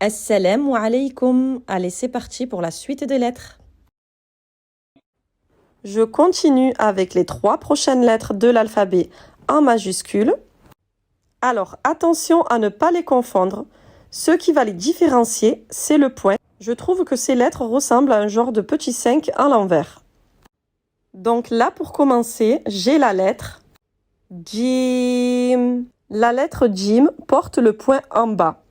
Assalamu alaikum. Allez, c'est parti pour la suite des lettres. Je continue avec les 3 prochaines lettres de l'alphabet en majuscule. Alors, attention à ne pas les confondre. Ce qui va les différencier, c'est le point. Je trouve que ces lettres ressemblent à un genre de petit 5 à l'envers. Donc là, pour commencer, j'ai la lettre Jim. La lettre Jim porte le point en bas.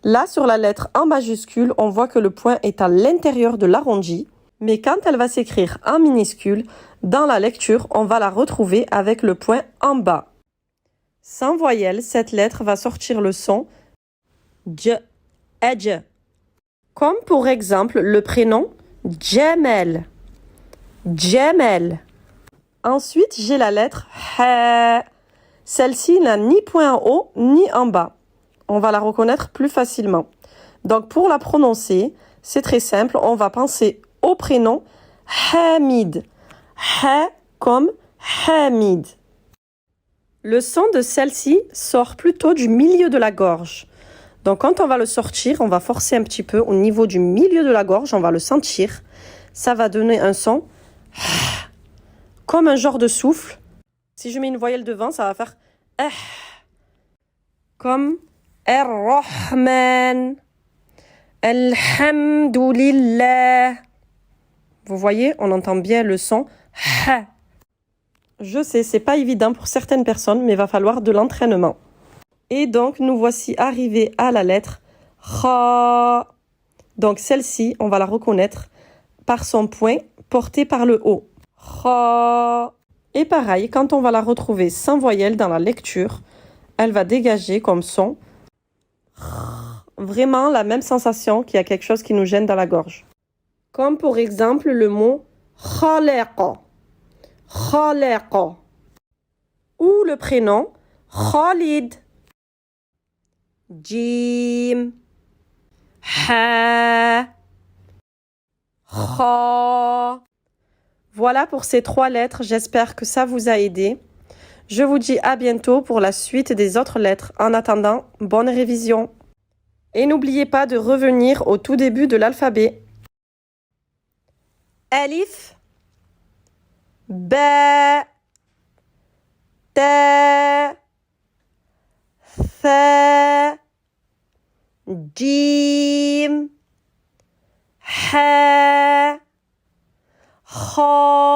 Là, sur la lettre en majuscule, on voit que le point est à l'intérieur de l'arrondi. Mais quand elle va s'écrire en minuscule, dans la lecture, on va la retrouver avec le point en bas. Sans voyelle, cette lettre va sortir le son J, J. Comme pour exemple le prénom Jamel. Jamel. Ensuite, j'ai la lettre H. Celle-ci n'a ni point en haut ni en bas. On va la reconnaître plus facilement. Donc pour la prononcer, c'est très simple. On va penser au prénom Hamid. Ha comme Hamid. Le son de celle-ci sort plutôt du milieu de la gorge. Donc quand on va le sortir, on va forcer un petit peu au niveau du milieu de la gorge, on va le sentir. Ça va donner un son comme un genre de souffle. Si je mets une voyelle devant, ça va faire comme Ar-Rahman, Alhamdulillah. Vous voyez, on entend bien le son ha. Je sais, c'est pas évident pour certaines personnes, mais il va falloir de l'entraînement. Et donc, nous voici arrivés à la lettre Kha. Donc, celle-ci, on va la reconnaître par son point porté par le haut. Kha. Et pareil, quand on va la retrouver sans voyelle dans la lecture, elle va dégager comme son vraiment la même sensation qu'il y a quelque chose qui nous gêne dans la gorge. Comme pour exemple le mot khalaqa. Khalaqa. Ou le prénom Khalid. Jim. Ha. Kha. Voilà pour ces 3 lettres, j'espère que ça vous a aidé. Je vous dis à bientôt pour la suite des autres lettres. En attendant, bonne révision. Et n'oubliez pas de revenir au tout début de l'alphabet. Alif, Ba, Ta, Tha, Jim, Ha, Kha.